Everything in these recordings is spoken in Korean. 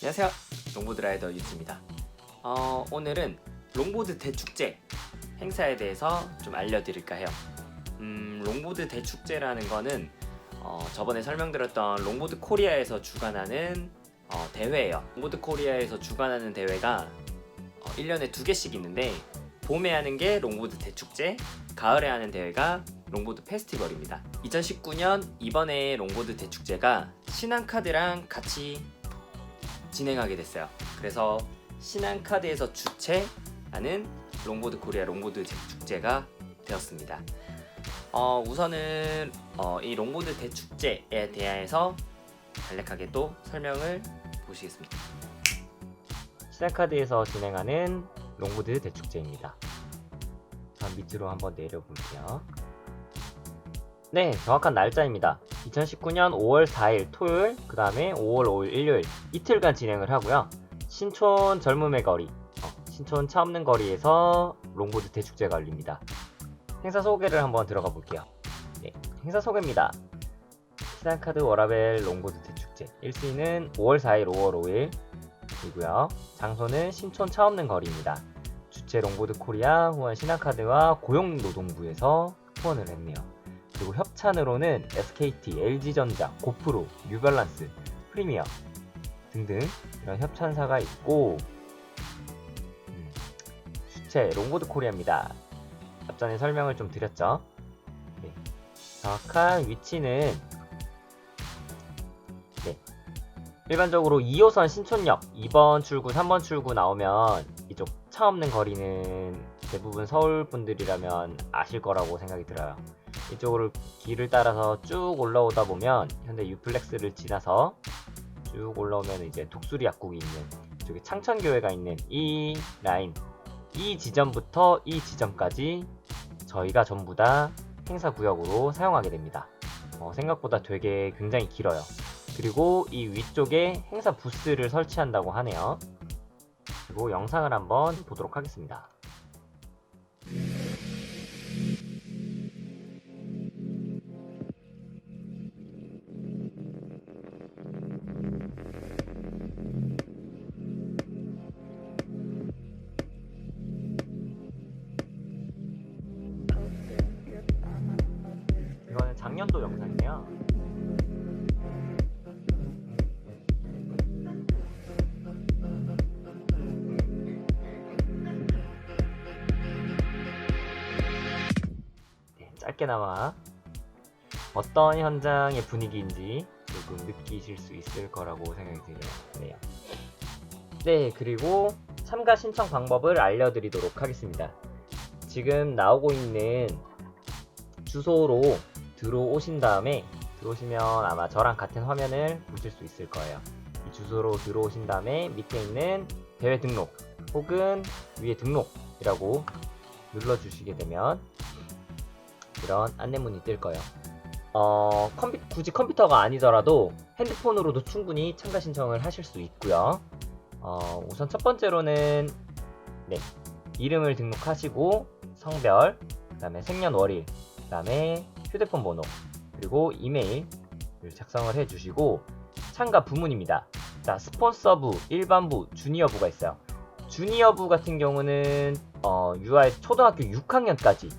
안녕하세요, 롱보드 라이더 유지입니다. 오늘은 롱보드 대축제 행사에 대해서 좀 알려드릴까 해요. 롱보드 대축제라는 거는 저번에 설명드렸던 롱보드 코리아에서 주관하는 대회예요. 롱보드 코리아에서 주관하는 대회가 1년에 2개씩 있는데, 봄에 하는 게 롱보드 대축제, 가을에 하는 대회가 롱보드 페스티벌입니다. 2019년 이번에 롱보드 대축제가 신한카드랑 같이 진행하게 됐어요. 그래서 신한카드에서 주최하는 롱보드 코리아 롱보드 대축제가 되었습니다. 우선은 이 롱보드 대축제에 대해서 간략하게 또 설명을 보시겠습니다. 신한카드에서 진행하는 롱보드 대축제입니다. 자, 밑으로 한번 내려볼게요. 네, 정확한 날짜입니다. 2019년 5월 4일 토요일, 그 다음에 5월 5일 일요일, 이틀간 진행을 하고요. 신촌 젊음의 거리, 신촌 차 없는 거리에서 롱보드 대축제가 열립니다. 행사 소개를 한번 들어가 볼게요. 네, 행사 소개입니다. 신한카드 워라벨 롱보드 대축제 1시는 5월 4일, 5월 5일 이고요. 장소는 신촌 차 없는 거리입니다. 주최 롱보드 코리아 후원 신한카드와 고용노동부에서 후원을 했네요. 그리고 협찬으로는 SKT, LG전자, 고프로, 뉴발란스, 프리미어 등등 이런 협찬사가 있고, 주최 롱보드 코리아입니다. 앞전에 설명을 좀 드렸죠. 네. 정확한 위치는 일반적으로 2호선 신촌역 2번 출구, 3번 출구 나오면 이쪽 차 없는 거리는 대부분 서울 분들이라면 아실 거라고 생각이 들어요. 이쪽으로 길을 따라서 쭉 올라오다 보면 현대 유플렉스를 지나서 쭉 올라오면 이제 독수리 약국이 있는 이쪽에 창천교회가 있는 이 라인, 이 지점부터 이 지점까지 저희가 전부 다 행사 구역으로 사용하게 됩니다. 생각보다 되게 굉장히 길어요. 그리고 이 위쪽에 행사 부스를 설치한다고 하네요. 그리고 영상을 한번 보도록 하겠습니다. 이거는 작년도 영상이에요. 짧게나마 어떤 현장의 분위기인지 조금 느끼실 수 있을 거라고 생각이 드네요. 네, 그리고 참가 신청 방법을 알려드리도록 하겠습니다. 지금 나오고 있는 주소로 들어오신 다음에, 들어오시면 아마 저랑 같은 화면을 보실 수 있을 거예요. 이 주소로 들어오신 다음에 밑에 있는 대회 등록 혹은 위에 등록이라고 눌러주시게 되면 이런 안내문이 뜰 거예요. 굳이 컴퓨터가 아니더라도 핸드폰으로도 충분히 참가 신청을 하실 수 있고요. 우선 첫 번째로는 이름을 등록하시고 성별, 그 다음에 생년월일, 그 다음에 휴대폰 번호, 그리고 이메일을 작성을 해주시고 참가 부문입니다. 자, 스폰서부, 일반부, 주니어부가 있어요. 주니어부 같은 경우는 UI 초등학교 6학년까지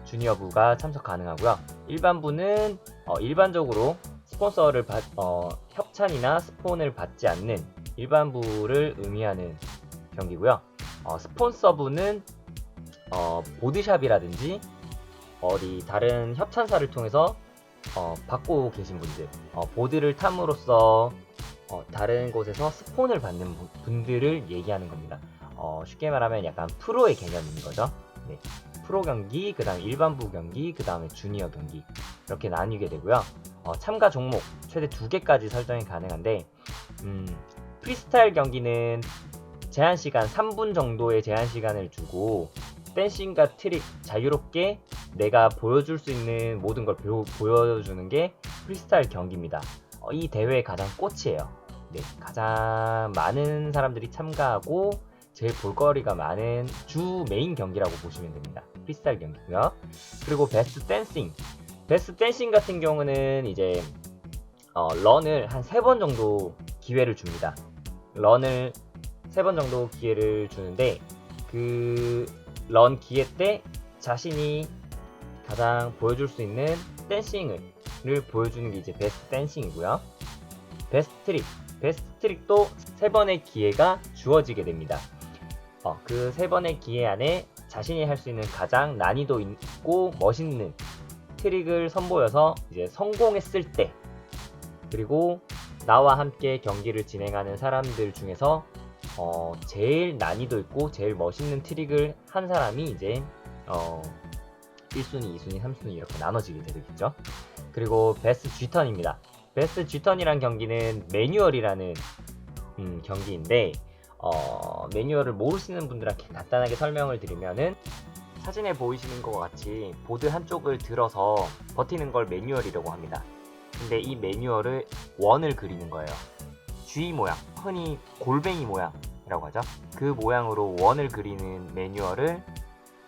주니어부가 참석 가능하고요. 일반부는 일반적으로 스폰서를 협찬이나 스폰을 받지 않는 일반부를 의미하는 경기고요. 스폰서부는 보드샵이라든지 어디 다른 협찬사를 통해서 받고 계신 분들, 보드를 탐으로써 다른 곳에서 스폰을 받는 분들을 얘기하는 겁니다. 쉽게 말하면 약간 프로의 개념인 거죠. 네. 프로 경기, 그 다음에 일반부 경기, 그 다음에 주니어 경기 이렇게 나뉘게 되고요. 참가 종목 최대 2개까지 설정이 가능한데, 프리스타일 경기는 제한시간 3분 정도의 제한시간을 주고 댄싱과 트릭 자유롭게 내가 보여줄 수 있는 모든 걸 보여주는 게 프리스타일 경기입니다. 이 대회의 가장 꽃이에요. 네, 가장 많은 사람들이 참가하고 제일 볼거리가 많은 주 메인 경기라고 보시면 됩니다. 프리스타일 경기고요. 그리고 베스트 댄싱 같은 경우는 이제 런을 한 3번 정도 기회를 줍니다. 런을 3번 정도 기회를 주는데 그 런 기회 때 자신이 가장 보여줄 수 있는 댄싱을 보여주는 게 이제 베스트 댄싱이고요. 베스트 트릭도 3번의 기회가 주어지게 됩니다. 그 3번의 기회 안에 자신이 할 수 있는 가장 난이도 있고 멋있는 트릭을 선보여서 이제 성공했을 때, 그리고 나와 함께 경기를 진행하는 사람들 중에서 제일 난이도 있고 제일 멋있는 트릭을 한 사람이 이제 1순위, 2순위, 3순위 이렇게 나눠지게 되겠죠. 그리고 베스트 G턴입니다. 베스트 G턴이란 경기는 매뉴얼이라는 경기인데 매뉴얼을 모르시는 분들한테 간단하게 설명을 드리면은 사진에 보이시는 것 같이 보드 한쪽을 들어서 버티는 걸 매뉴얼이라고 합니다. 근데 이 매뉴얼을 원을 그리는 거예요. G 모양, 흔히 골뱅이 모양이라고 하죠. 그 모양으로 원을 그리는 매뉴얼을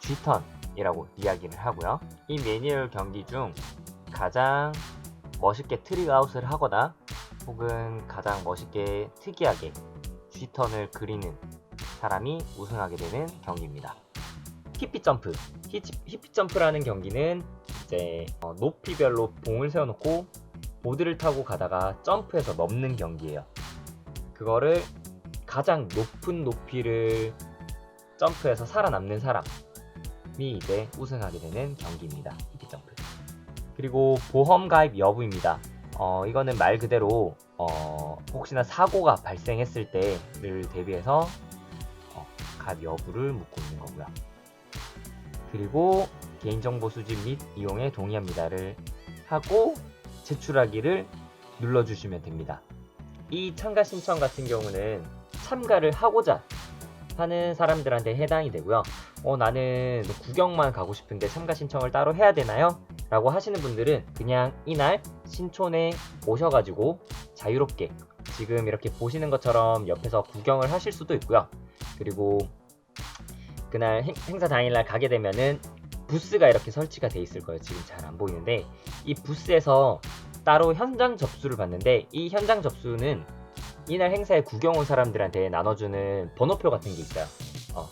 G턴이라고 이야기를 하고요. 이 매뉴얼 경기 중 가장 멋있게 트릭 아웃을 하거나 혹은 가장 멋있게 특이하게 G턴을 그리는 사람이 우승하게 되는 경기입니다. 히피점프. 히피점프라는 경기는 이제 높이별로 봉을 세워놓고 보드를 타고 가다가 점프해서 넘는 경기예요. 그거를 가장 높은 높이를 점프해서 살아남는 사람이 이제 우승하게 되는 경기입니다. 히피점프. 그리고 보험 가입 여부입니다. 이거는 말 그대로 혹시나 사고가 발생했을 때를 대비해서 가입 여부를 묻고 있는 거고요. 그리고 개인정보 수집 및 이용에 동의합니다를 하고 제출하기를 눌러주시면 됩니다. 이 참가 신청 같은 경우는 참가를 하고자 하는 사람들한테 해당이 되고요. 나는 구경만 가고 싶은데 참가 신청을 따로 해야 되나요? 라고 하시는 분들은 그냥 이날 신촌에 오셔가지고 자유롭게 지금 이렇게 보시는 것처럼 옆에서 구경을 하실 수도 있고요. 그리고 그날 행사 당일날 가게 되면은 부스가 이렇게 설치가 돼 있을 거예요. 지금 잘 안 보이는데 이 부스에서 따로 현장 접수를 받는데 이 현장 접수는 이날 행사에 구경 온 사람들한테 나눠주는 번호표 같은 게 있어요.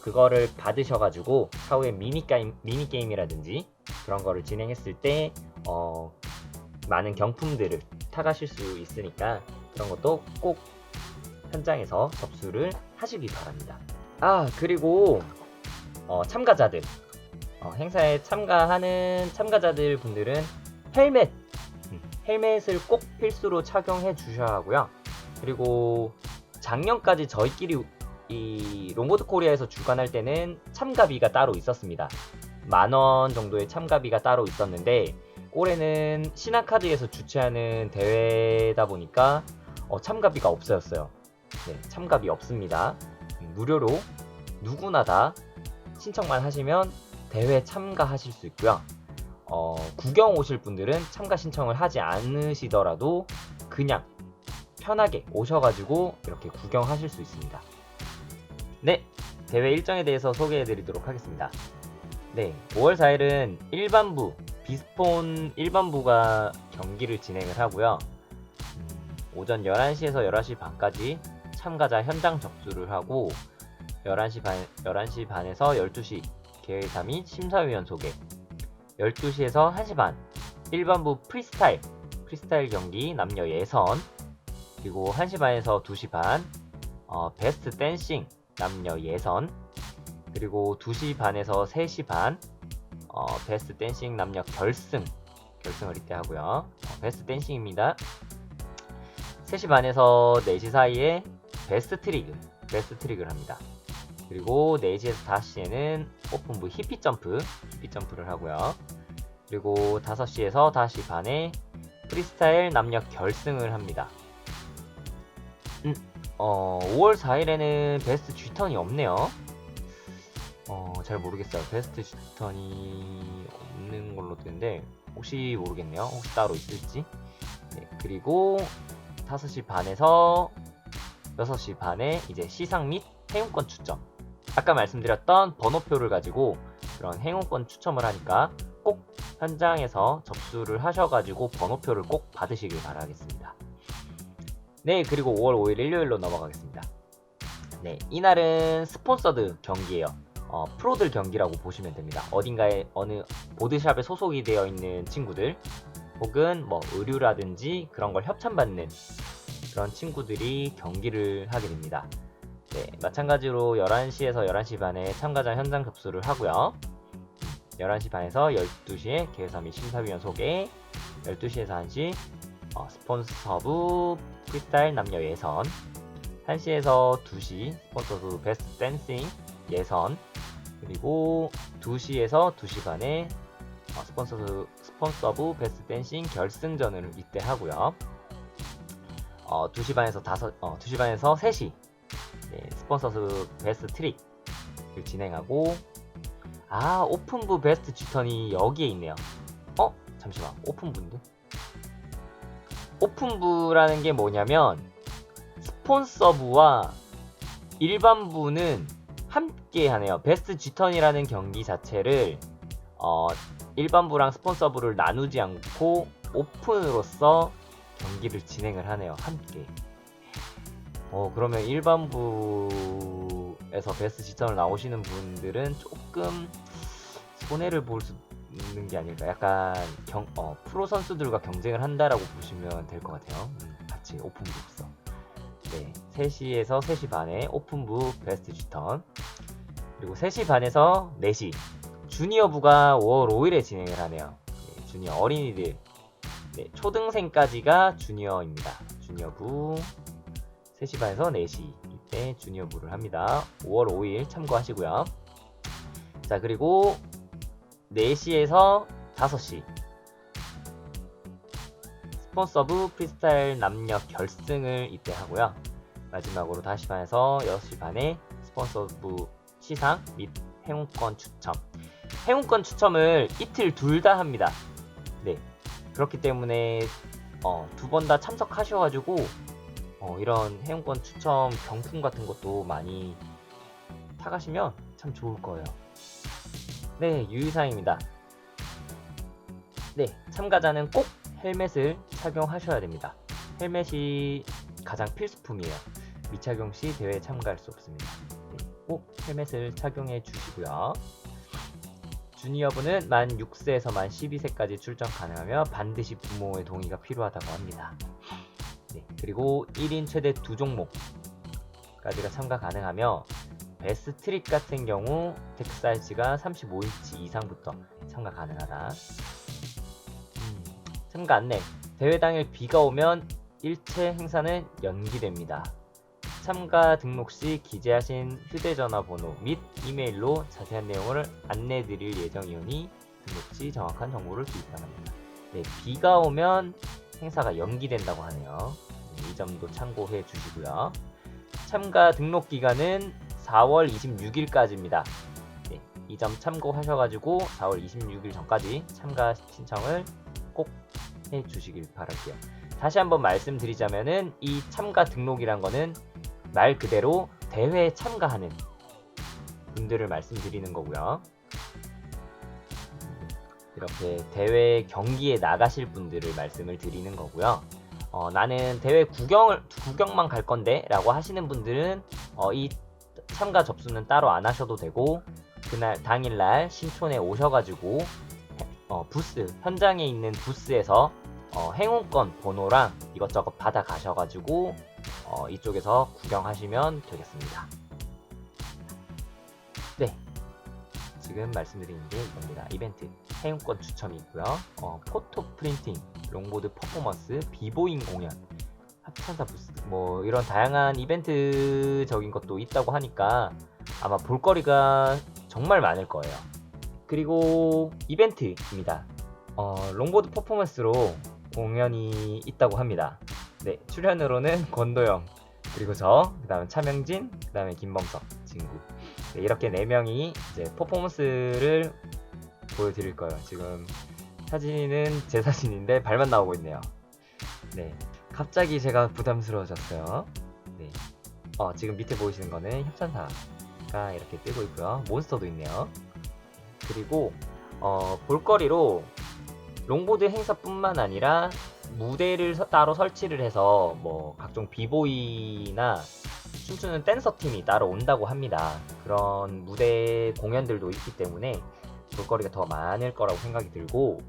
그거를 받으셔가지고 차후에 미니게임이라든지 그런 거를 진행했을 때 많은 경품들을 타가실 수 있으니까 그런 것도 꼭 현장에서 접수를 하시기 바랍니다. 그리고 참가자들 행사에 참가하는 참가자들 분들은 헬멧을 꼭 필수로 착용해 주셔야 하고요. 그리고 작년까지 저희끼리 이 롱보드 코리아에서 주관할 때는 참가비가 따로 있었습니다. 10,000원 정도의 참가비가 따로 있었는데 올해는 신한카드에서 주최하는 대회다 보니까 참가비가 없어졌어요. 네, 참가비 없습니다. 무료로 누구나 다 신청만 하시면 대회 참가하실 수 있고요. 구경 오실 분들은 참가 신청을 하지 않으시더라도 그냥 편하게 오셔가지고 이렇게 구경하실 수 있습니다. 네, 대회 일정에 대해서 소개해드리도록 하겠습니다. 네, 5월 4일은 일반부, 비스폰 일반부가 경기를 진행을 하고요. 오전 11시에서 11시 반까지 참가자 현장 접수를 하고 11시 반에서 12시 계획사 및 심사위원 소개, 12시에서 1시 반 일반부 프리스타일 경기 남녀 예선, 그리고 1시 반에서 2시 반 베스트 댄싱 남녀 예선, 그리고 2시 반에서 3시 반 베스트 댄싱 남녀 결승을 이때 하고요. 베스트 댄싱입니다. 3시 반에서 4시 사이에 베스트 트릭을 합니다. 그리고 4시에서 5시에는 오픈부 히피점프를 하고요. 그리고 5시에서 5시 반에 프리스타일 남녀 결승을 합니다. 5월 4일에는 베스트 G턴이 없네요. 잘 모르겠어요. 베스트 G턴이 없는 걸로 뜨는데 혹시 모르겠네요. 혹시 따로 있을지. 네, 그리고 5시 반에서 6시 반에 이제 시상 및 행운권 추첨. 아까 말씀드렸던 번호표를 가지고 그런 행운권 추첨을 하니까 꼭 현장에서 접수를 하셔가지고 번호표를 꼭 받으시길 바라겠습니다. 네, 그리고 5월 5일 일요일로 넘어가겠습니다. 네, 이날은 스폰서드 경기예요. 프로들 경기라고 보시면 됩니다. 어딘가에 어느 보드샵에 소속이 되어 있는 친구들 혹은 뭐 의류라든지 그런 걸 협찬받는 그런 친구들이 경기를 하게 됩니다. 네, 마찬가지로 11시에서 11시 반에 참가자 현장 접수를 하고요. 11시 반에서 12시에 개회사 및 심사위원 소개, 12시에서 1시 스폰서부 프리스타일 남녀 예선, 1시에서 2시 스폰서부 베스트 댄싱 예선, 그리고 2시에서 2시 반에 스폰서부 베스트 댄싱 결승전을 이때 하고요. 2시 반에서 3시 네, 스폰서스 베스트 트릭을 진행하고, 오픈부 베스트 G턴이 여기에 있네요. 잠시만, 오픈부인데? 오픈부라는 게 뭐냐면 스폰서부와 일반부는 함께 하네요. 베스트 G턴이라는 경기 자체를 일반부랑 스폰서부를 나누지 않고 오픈으로서 경기를 진행을 하네요. 함께. 그러면 일반부에서 베스트 G턴을 나오시는 분들은 조금 손해를 볼 수 있는 게 아닐까. 약간 프로 선수들과 경쟁을 한다라고 보시면 될 것 같아요. 같이 오픈부로서. 네, 3시에서 3시 반에 오픈부 베스트 G턴, 그리고 3시 반에서 4시 주니어부가 5월 5일에 진행을 하네요. 네, 주니어 어린이들, 네, 초등생까지가 주니어입니다. 주니어부 3시 반에서 4시 이때 주니어부를 합니다. 5월 5일 참고하시고요. 자, 그리고 4시에서 5시 스폰서부 프리스타일 남녀 결승을 이때 하고요. 마지막으로 5시 반에서 6시 반에 스폰서부 시상 및 행운권 추첨. 행운권 추첨을 이틀 둘 다 합니다. 네, 그렇기 때문에 2번 다 참석하셔가지고 이런 행운권 추첨 경품 같은 것도 많이 타가시면 참 좋을 거예요. 네, 유의사항입니다. 네, 참가자는 꼭 헬멧을 착용하셔야 됩니다. 헬멧이 가장 필수품이에요. 미착용 시 대회에 참가할 수 없습니다. 네, 꼭 헬멧을 착용해 주시고요. 주니어부는 만 6세에서 만 12세까지 출전 가능하며 반드시 부모의 동의가 필요하다고 합니다. 네, 그리고 1인 최대 2종목까지가 참가 가능하며 베스트 트릭 같은 경우 데크 사이즈가 35인치 이상부터 참가 가능하다. 참가 안내. 대회 당일 비가 오면 일체 행사는 연기됩니다. 참가 등록 시 기재하신 휴대전화 번호 및 이메일로 자세한 내용을 안내드릴 예정이오니 등록 시 정확한 정보를 기입 바랍니다. 네, 비가 오면 행사가 연기된다고 하네요. 이 점도 참고해 주시고요. 참가 등록 기간은 4월 26일까지입니다. 네, 이 점 참고하셔가지고 4월 26일 전까지 참가 신청을 꼭 해주시길 바랄게요. 다시 한번 말씀드리자면은 이 참가 등록이란 거는 말 그대로 대회에 참가하는 분들을 말씀드리는 거고요. 이렇게 대회 경기에 나가실 분들을 말씀을 드리는 거고요. 나는 대회 구경만 갈 건데 라고 하시는 분들은 이 참가 접수는 따로 안 하셔도 되고, 그날 당일날 신촌에 오셔가지고 현장에 있는 부스에서 행운권 번호랑 이것저것 받아 가셔가지고 이쪽에서 구경하시면 되겠습니다. 네, 지금 말씀드리는 게 이겁니다. 이벤트 행운권 추첨이 있고요. 포토 프린팅, 롱보드 퍼포먼스, 비보잉 공연, 합천사 부스, 뭐 이런 다양한 이벤트적인 것도 있다고 하니까 아마 볼거리가 정말 많을 거예요. 그리고 이벤트입니다. 롱보드 퍼포먼스로 공연이 있다고 합니다. 네, 출연으로는 권도영, 그리고 그 다음에 차명진, 그 다음에 김범석 친구, 네, 이렇게 4명이 이제 퍼포먼스를 보여드릴 거예요. 지금 사진은 제 사진인데 발만 나오고 있네요. 네, 갑자기 제가 부담스러워졌어요. 네, 지금 밑에 보이시는 거는 협찬사가 이렇게 뜨고 있고요. 몬스터도 있네요. 그리고 볼거리로 롱보드 행사뿐만 아니라 무대를 따로 설치를 해서 뭐 각종 비보이나 춤추는 댄서 팀이 따로 온다고 합니다. 그런 무대 공연들도 있기 때문에 볼거리가 더 많을 거라고 생각이 들고,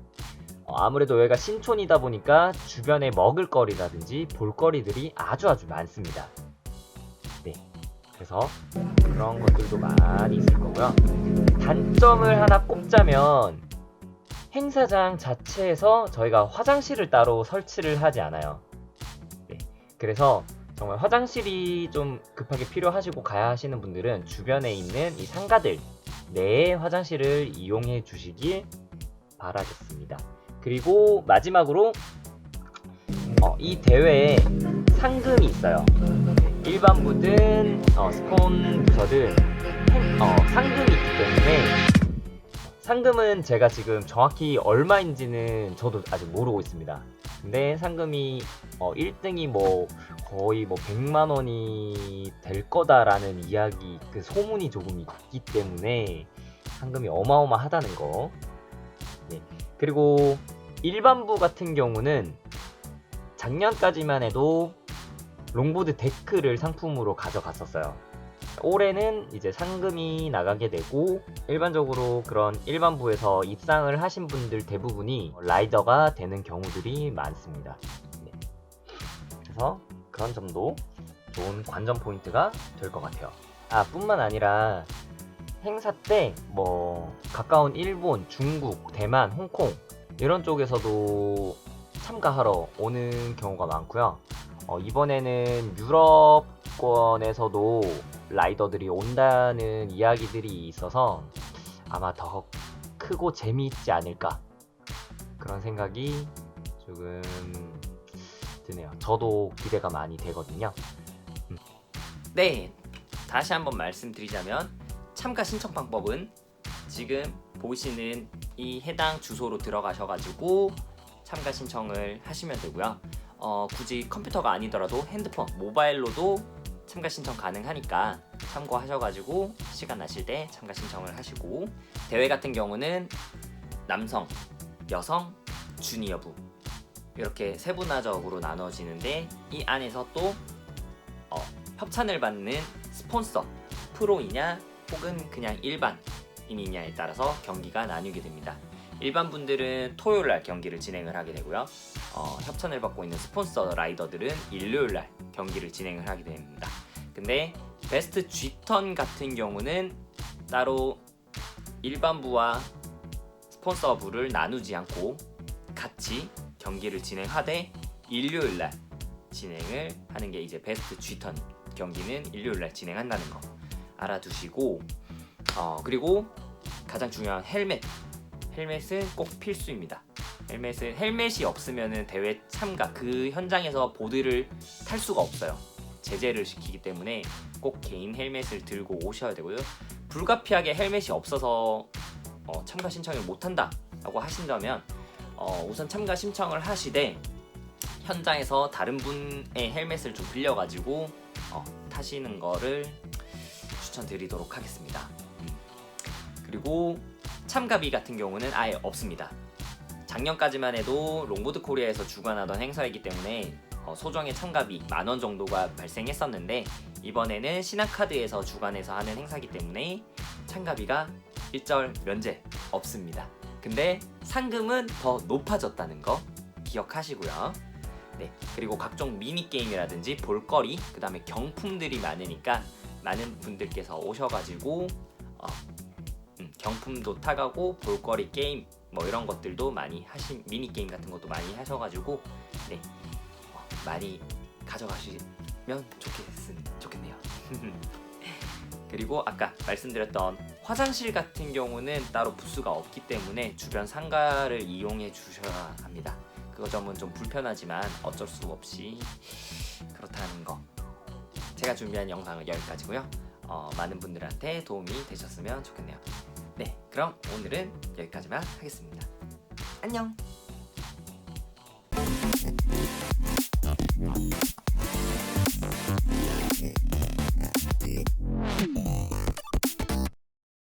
아무래도 여기가 신촌이다 보니까 주변에 먹을거리라든지 볼거리들이 아주 많습니다. 네, 그래서 그런 것들도 많이 있을 거고요. 단점을 하나 꼽자면 행사장 자체에서 저희가 화장실을 따로 설치를 하지 않아요. 네, 그래서 정말 화장실이 좀 급하게 필요하시고 가야 하시는 분들은 주변에 있는 이 상가들 내에 화장실을 이용해 주시길 바라겠습니다. 그리고 마지막으로 이 대회에 상금이 있어요. 일반부든 스폰 부서든 상금이 있기 때문에, 상금은 제가 지금 정확히 얼마인지는 저도 아직 모르고 있습니다. 근데 상금이 1등이 거의 100만 원이 될 거다라는 이야기, 그 소문이 조금 있기 때문에 상금이 어마어마하다는 거. 네. 그리고 일반부 같은 경우는 작년까지만 해도 롱보드 데크를 상품으로 가져갔었어요. 올해는 이제 상금이 나가게 되고, 일반적으로 그런 일반부에서 입상을 하신 분들 대부분이 라이더가 되는 경우들이 많습니다. 네. 그래서 그런 점도 좋은 관전 포인트가 될 것 같아요. 뿐만 아니라 행사 때 가까운 일본, 중국, 대만, 홍콩 이런 쪽에서도 참가하러 오는 경우가 많고요. 이번에는 유럽권에서도 라이더들이 온다는 이야기들이 있어서 아마 더 크고 재미있지 않을까, 그런 생각이 조금 드네요. 저도 기대가 많이 되거든요. 네, 다시 한번 말씀드리자면 참가 신청 방법은 지금 보시는 이 해당 주소로 들어가셔가지고 참가 신청을 하시면 되고요. 굳이 컴퓨터가 아니더라도 핸드폰, 모바일로도 참가 신청 가능하니까 참고하셔가지고 시간 나실 때 참가 신청을 하시고, 대회 같은 경우는 남성, 여성, 주니어부 이렇게 세분화적으로 나눠지는데, 이 안에서 또 협찬을 받는 스폰서, 프로이냐 혹은 그냥 일반인이냐에 따라서 경기가 나뉘게 됩니다. 일반 분들은 토요일날 경기를 진행을 하게 되고요. 협찬을 받고 있는 스폰서 라이더들은 일요일날 경기를 진행을 하게 됩니다. 근데 베스트 G턴 같은 경우는 따로 일반부와 스폰서부를 나누지 않고 같이 경기를 진행하되, 일요일날 진행을 하는 게 이제 베스트 G턴 경기는 일요일날 진행한다는 거 알아두시고, 그리고 가장 중요한 헬멧은 꼭 필수입니다. 헬멧이 없으면 대회 참가, 그 현장에서 보드를 탈 수가 없어요. 제재를 시키기 때문에 꼭 개인 헬멧을 들고 오셔야 되고요. 불가피하게 헬멧이 없어서 참가 신청을 못한다 라고 하신다면 우선 참가 신청을 하시되 현장에서 다른 분의 헬멧을 좀 빌려가지고 타시는 거를 추천드리도록 하겠습니다. 그리고 참가비 같은 경우는 아예 없습니다. 작년까지만 해도 롱보드 코리아에서 주관하던 행사이기 때문에 소정의 참가비 10,000원 정도가 발생했었는데, 이번에는 신한카드에서 주관해서 하는 행사이기 때문에 참가비가 일절 면제 없습니다. 근데 상금은 더 높아졌다는 거 기억하시고요. 네, 그리고 각종 미니게임이라든지 볼거리, 그 다음에 경품들이 많으니까 많은 분들께서 오셔가지고 경품도 타가고 볼거리 게임 이런 것들도 많이 미니게임 같은 것도 많이 하셔가지고 네, 많이 가져가시면 좋겠네요. 그리고 아까 말씀드렸던 화장실 같은 경우는 따로 부스가 없기 때문에 주변 상가를 이용해 주셔야 합니다. 그 점은 좀 불편하지만 어쩔 수 없이 그렇다는 거. 제가 준비한 영상은 여기까지고요. 많은 분들한테 도움이 되셨으면 좋겠네요. 네, 그럼 오늘은 여기까지만 하겠습니다. 안녕! Yeah.